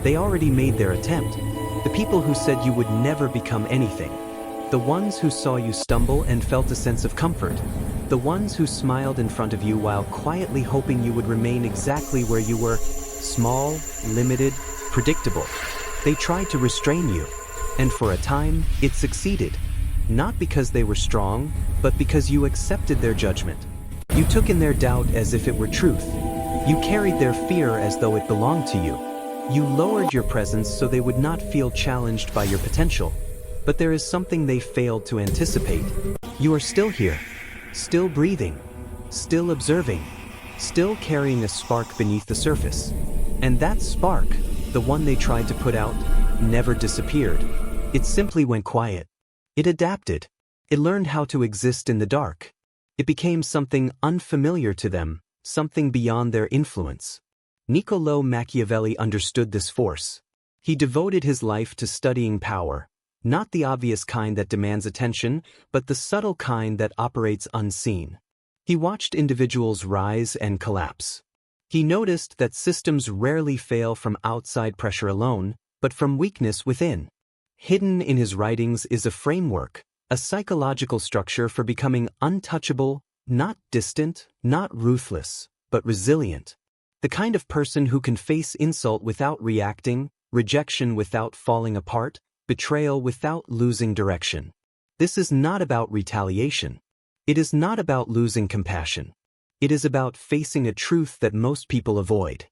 They already made their attempt. The people who said you would never become anything. The ones who saw you stumble and felt a sense of comfort. The ones who smiled in front of you while quietly hoping you would remain exactly where you were, small, limited, predictable. They tried to restrain you, and for a time, it succeeded. Not because they were strong, but because you accepted their judgment. You took in their doubt as if it were truth. You carried their fear as though it belonged to you. You lowered your presence so they would not feel challenged by your potential. But there is something they failed to anticipate. You are still here, still breathing, still observing, still carrying a spark beneath the surface. And that spark, the one they tried to put out, never disappeared. It simply went quiet. It adapted. It learned how to exist in the dark. It became something unfamiliar to them, something beyond their influence. Niccolò Machiavelli understood this force. He devoted his life to studying power, not the obvious kind that demands attention, but the subtle kind that operates unseen. He watched individuals rise and collapse. He noticed that systems rarely fail from outside pressure alone, but from weakness within. Hidden in his writings is a framework, a psychological structure for becoming untouchable, not distant, not ruthless, but resilient. The kind of person who can face insult without reacting, rejection without falling apart, betrayal without losing direction. This is not about retaliation. It is not about losing compassion. It is about facing a truth that most people avoid.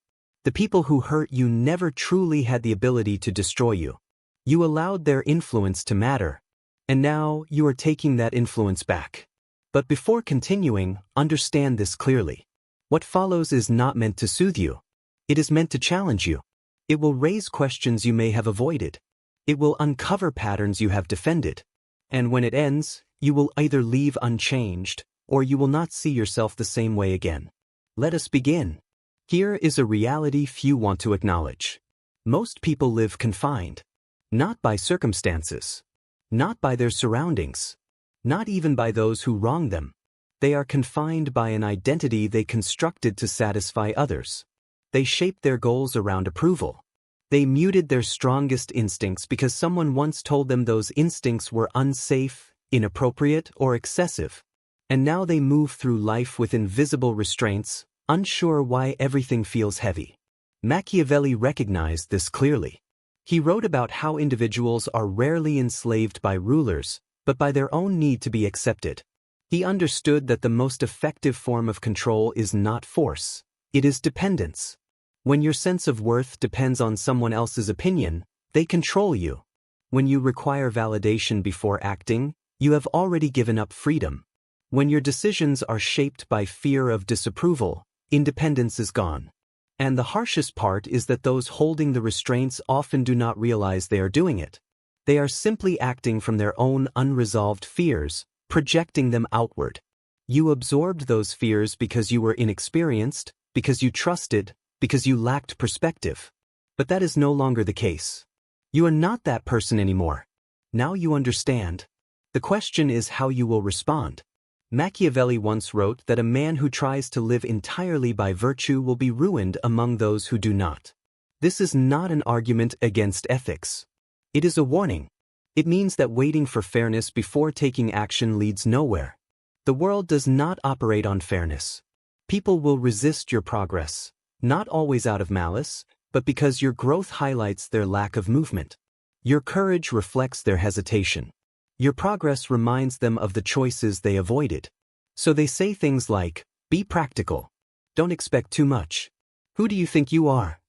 The people who hurt you never truly had the ability to destroy you. You allowed their influence to matter. And now you are taking that influence back. But before continuing, understand this clearly. What follows is not meant to soothe you. It is meant to challenge you. It will raise questions you may have avoided. It will uncover patterns you have defended. And when it ends, you will either leave unchanged, or you will not see yourself the same way again. Let us begin. Here is a reality few want to acknowledge. Most people live confined. Not by circumstances. Not by their surroundings. Not even by those who wrong them. They are confined by an identity they constructed to satisfy others. They shaped their goals around approval. They muted their strongest instincts because someone once told them those instincts were unsafe, inappropriate, or excessive. And now they move through life with invisible restraints, unsure why everything feels heavy. Machiavelli recognized this clearly. He wrote about how individuals are rarely enslaved by rulers, but by their own need to be accepted. He understood that the most effective form of control is not force, it is dependence. When your sense of worth depends on someone else's opinion, they control you. When you require validation before acting, you have already given up freedom. When your decisions are shaped by fear of disapproval, independence is gone. And the harshest part is that those holding the restraints often do not realize they are doing it. They are simply acting from their own unresolved fears, projecting them outward. You absorbed those fears because you were inexperienced, because you trusted, because you lacked perspective. But that is no longer the case. You are not that person anymore. Now you understand. The question is how you will respond. Machiavelli once wrote that a man who tries to live entirely by virtue will be ruined among those who do not. This is not an argument against ethics. It is a warning. It means that waiting for fairness before taking action leads nowhere. The world does not operate on fairness. People will resist your progress, not always out of malice, but because your growth highlights their lack of movement. Your courage reflects their hesitation. Your progress reminds them of the choices they avoided. So they say things like, be practical. Don't expect too much. Who do you think you are?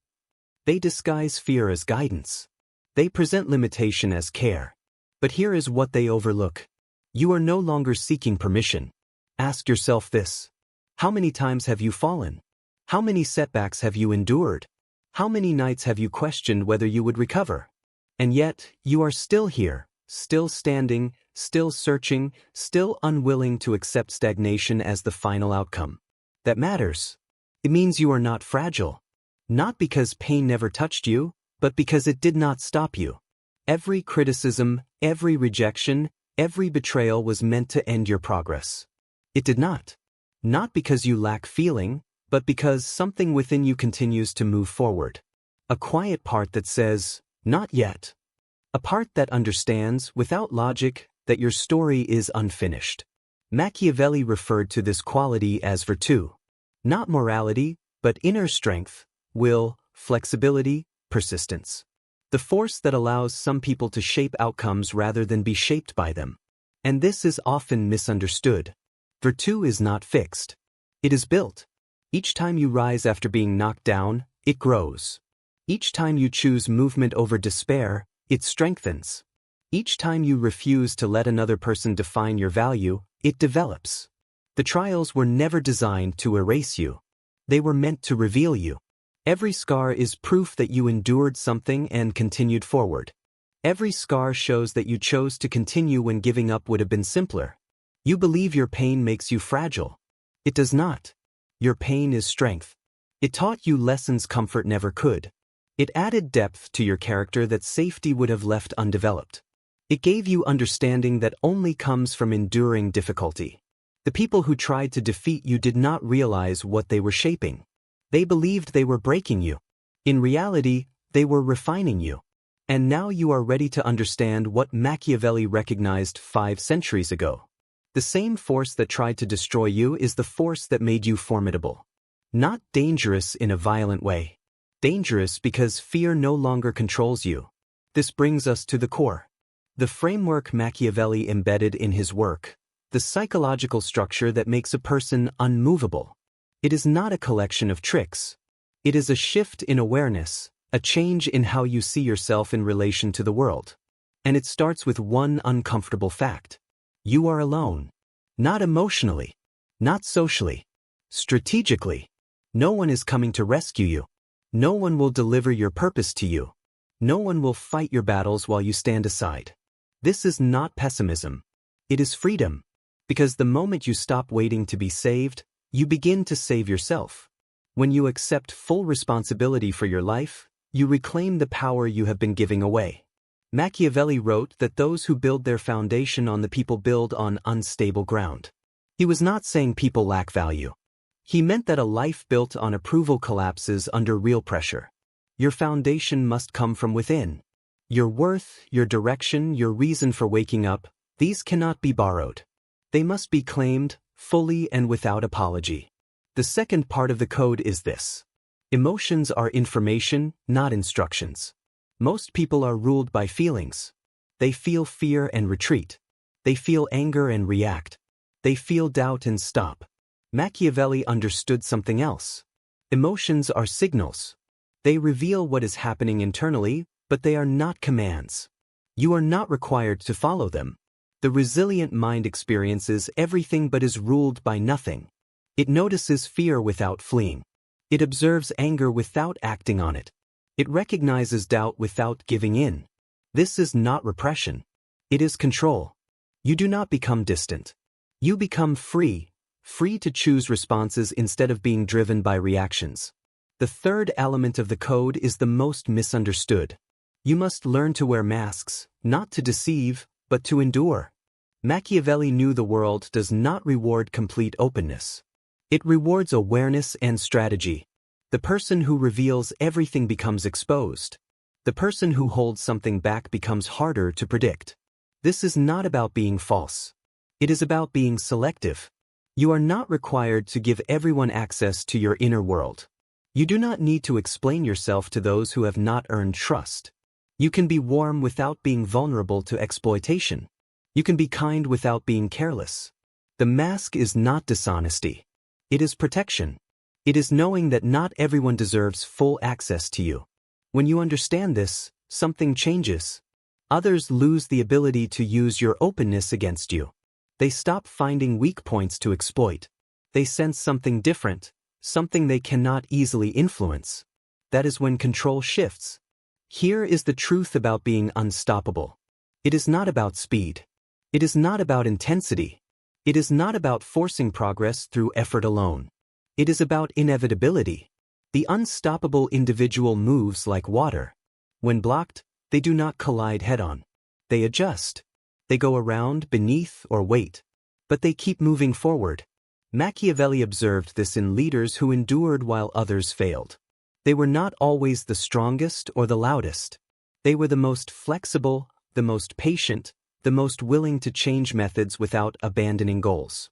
They disguise fear as guidance. They present limitation as care. But here is what they overlook. You are no longer seeking permission. Ask yourself this. How many times have you fallen? How many setbacks have you endured? How many nights have you questioned whether you would recover? And yet, you are still here. Still standing, still searching, still unwilling to accept stagnation as the final outcome. That matters. It means you are not fragile. Not because pain never touched you, but because it did not stop you. Every criticism, every rejection, every betrayal was meant to end your progress. It did not. Not because you lack feeling, but because something within you continues to move forward. A quiet part that says, "Not yet." A part that understands, without logic, that your story is unfinished. Machiavelli referred to this quality as virtù. Not morality, but inner strength, will, flexibility, persistence. The force that allows some people to shape outcomes rather than be shaped by them. And this is often misunderstood. Virtù is not fixed. It is built. Each time you rise after being knocked down, it grows. Each time you choose movement over despair, it strengthens. Each time you refuse to let another person define your value, it develops. The trials were never designed to erase you. They were meant to reveal you. Every scar is proof that you endured something and continued forward. Every scar shows that you chose to continue when giving up would have been simpler. You believe your pain makes you fragile. It does not. Your pain is strength. It taught you lessons comfort never could. It added depth to your character that safety would have left undeveloped. It gave you understanding that only comes from enduring difficulty. The people who tried to defeat you did not realize what they were shaping. They believed they were breaking you. In reality, they were refining you. And now you are ready to understand what Machiavelli recognized 5 centuries ago. The same force that tried to destroy you is the force that made you formidable. Not dangerous in a violent way. Dangerous because fear no longer controls you. This brings us to the core. The framework Machiavelli embedded in his work, the psychological structure that makes a person unmovable. It is not a collection of tricks. It is a shift in awareness, a change in how you see yourself in relation to the world. And it starts with one uncomfortable fact. You are alone. Not emotionally. Not socially. Strategically. No one is coming to rescue you. No one will deliver your purpose to you. No one will fight your battles while you stand aside. This is not pessimism. It is freedom. Because the moment you stop waiting to be saved, you begin to save yourself. When you accept full responsibility for your life, you reclaim the power you have been giving away. Machiavelli wrote that those who build their foundation on the people build on unstable ground. He was not saying people lack value. He meant that a life built on approval collapses under real pressure. Your foundation must come from within. Your worth, your direction, your reason for waking up, these cannot be borrowed. They must be claimed, fully and without apology. The second part of the code is this. Emotions are information, not instructions. Most people are ruled by feelings. They feel fear and retreat. They feel anger and react. They feel doubt and stop. Machiavelli understood something else. Emotions are signals. They reveal what is happening internally, but they are not commands. You are not required to follow them. The resilient mind experiences everything but is ruled by nothing. It notices fear without fleeing. It observes anger without acting on it. It recognizes doubt without giving in. This is not repression. It is control. You do not become distant. You become free, free to choose responses instead of being driven by reactions. The third element of the code is the most misunderstood. You must learn to wear masks, not to deceive, but to endure. Machiavelli knew the world does not reward complete openness. It rewards awareness and strategy. The person who reveals everything becomes exposed. The person who holds something back becomes harder to predict. This is not about being false. It is about being selective. You are not required to give everyone access to your inner world. You do not need to explain yourself to those who have not earned trust. You can be warm without being vulnerable to exploitation. You can be kind without being careless. The mask is not dishonesty. It is protection. It is knowing that not everyone deserves full access to you. When you understand this, something changes. Others lose the ability to use your openness against you. They stop finding weak points to exploit. They sense something different, something they cannot easily influence. That is when control shifts. Here is the truth about being unstoppable. It is not about speed. It is not about intensity. It is not about forcing progress through effort alone. It is about inevitability. The unstoppable individual moves like water. When blocked, they do not collide head-on. They adjust. They go around, beneath, or wait. But they keep moving forward. Machiavelli observed this in leaders who endured while others failed. They were not always the strongest or the loudest. They were the most flexible, the most patient, the most willing to change methods without abandoning goals.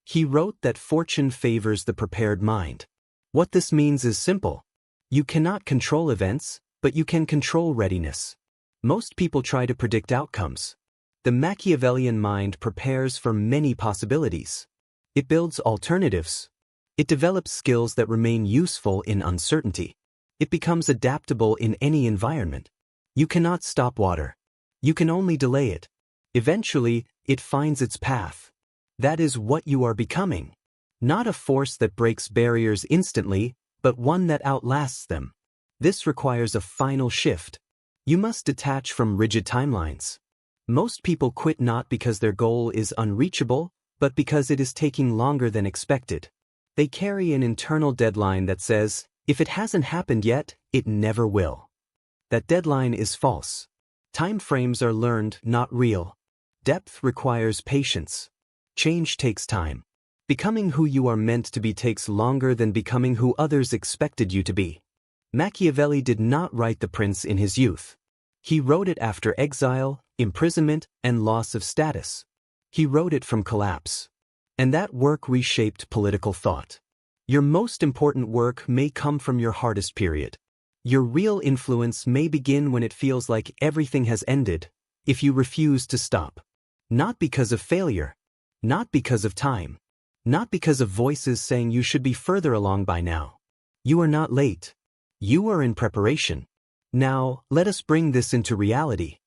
He wrote that fortune favors the prepared mind. What this means is simple. You cannot control events, but you can control readiness. Most people try to predict outcomes. The Machiavellian mind prepares for many possibilities. It builds alternatives. It develops skills that remain useful in uncertainty. It becomes adaptable in any environment. You cannot stop water. You can only delay it. Eventually, it finds its path. That is what you are becoming. Not a force that breaks barriers instantly, but one that outlasts them. This requires a final shift. You must detach from rigid timelines. Most people quit not because their goal is unreachable, but because it is taking longer than expected. They carry an internal deadline that says, if it hasn't happened yet, it never will. That deadline is false. Time frames are learned, not real. Depth requires patience. Change takes time. Becoming who you are meant to be takes longer than becoming who others expected you to be. Machiavelli did not write The Prince in his youth. He wrote it after exile, imprisonment, and loss of status. He wrote it from collapse. And that work reshaped political thought. Your most important work may come from your hardest period. Your real influence may begin when it feels like everything has ended, if you refuse to stop. Not because of failure. Not because of time. Not because of voices saying you should be further along by now. You are not late. You are in preparation. Now, let us bring this into reality.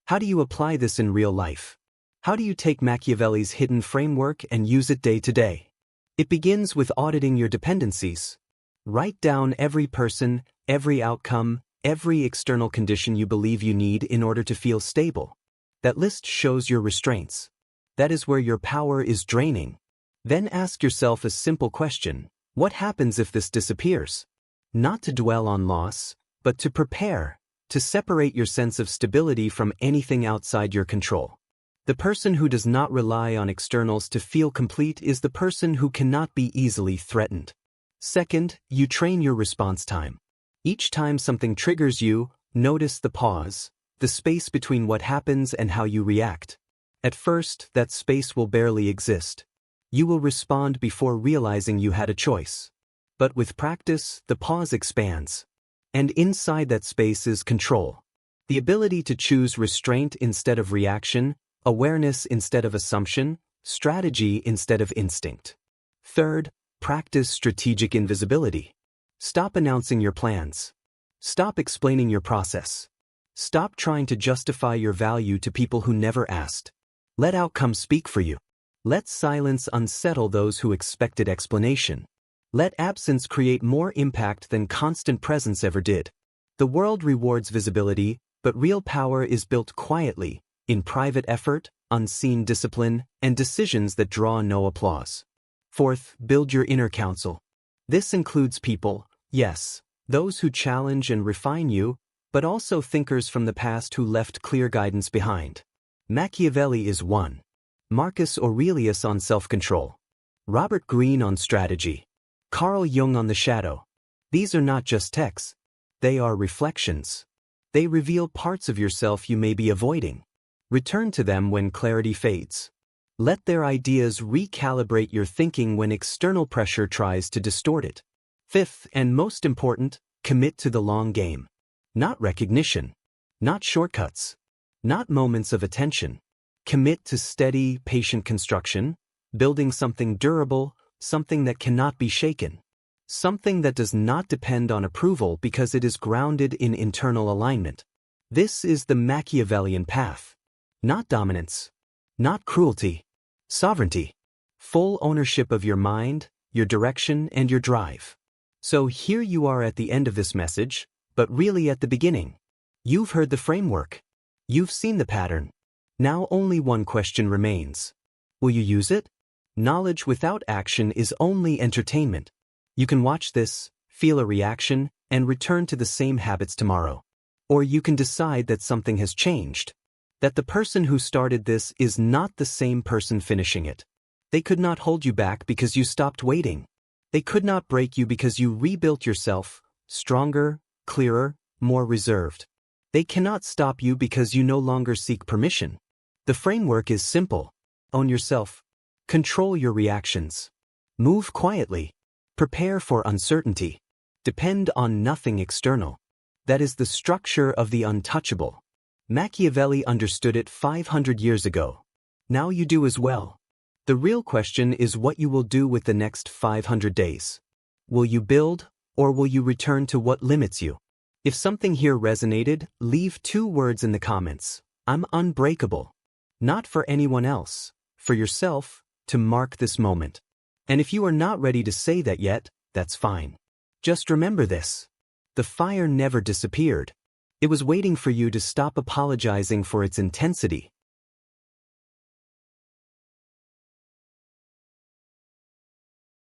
How do you apply this in real life? How do you take Machiavelli's hidden framework and use it day to day? It begins with auditing your dependencies. Write down every person, every outcome, every external condition you believe you need in order to feel stable. That list shows your restraints. That is where your power is draining. Then ask yourself a simple question. What happens if this disappears? Not to dwell on loss, but to prepare, to separate your sense of stability from anything outside your control. The person who does not rely on externals to feel complete is the person who cannot be easily threatened. Second, you train your response time. Each time something triggers you, notice the pause, the space between what happens and how you react. At first, that space will barely exist. You will respond before realizing you had a choice. But with practice, the pause expands. And inside that space is control. The ability to choose restraint instead of reaction, awareness instead of assumption, strategy instead of instinct. Third, practice strategic invisibility. Stop announcing your plans. Stop explaining your process. Stop trying to justify your value to people who never asked. Let outcomes speak for you. Let silence unsettle those who expected explanation. Let absence create more impact than constant presence ever did. The world rewards visibility, but real power is built quietly, in private effort, unseen discipline, and decisions that draw no applause. Fourth, build your inner council. This includes people, yes, those who challenge and refine you, but also thinkers from the past who left clear guidance behind. Machiavelli is one. Marcus Aurelius on self-control. Robert Greene on strategy. Carl Jung on the shadow. These are not just texts. They are reflections. They reveal parts of yourself you may be avoiding. Return to them when clarity fades. Let their ideas recalibrate your thinking when external pressure tries to distort it. Fifth, and most important, commit to the long game. Not recognition. Not shortcuts. Not moments of attention. Commit to steady, patient construction, building something durable, something that cannot be shaken. Something that does not depend on approval because it is grounded in internal alignment. This is the Machiavellian path. Not dominance. Not cruelty. Sovereignty. Full ownership of your mind, your direction, and your drive. So here you are at the end of this message, but really at the beginning. You've heard the framework. You've seen the pattern. Now only one question remains. Will you use it? Knowledge without action is only entertainment. You can watch this, feel a reaction, and return to the same habits tomorrow. Or you can decide that something has changed. That the person who started this is not the same person finishing it. They could not hold you back because you stopped waiting. They could not break you because you rebuilt yourself, Stronger, clearer, more reserved. They cannot stop you because you no longer seek permission. The framework is simple. Own yourself. Control your reactions. Move quietly. Prepare for uncertainty. Depend on nothing external. That is the structure of the untouchable. Machiavelli understood it 500 years ago. Now you do as well. The real question is what you will do with the next 500 days. Will you build, or will you return to what limits you? If something here resonated, leave 2 words in the comments. I'm unbreakable. Not for anyone else, for yourself, to mark this moment. And if you are not ready to say that yet, that's fine. Just remember this. The fire never disappeared. It was waiting for you to stop apologizing for its intensity.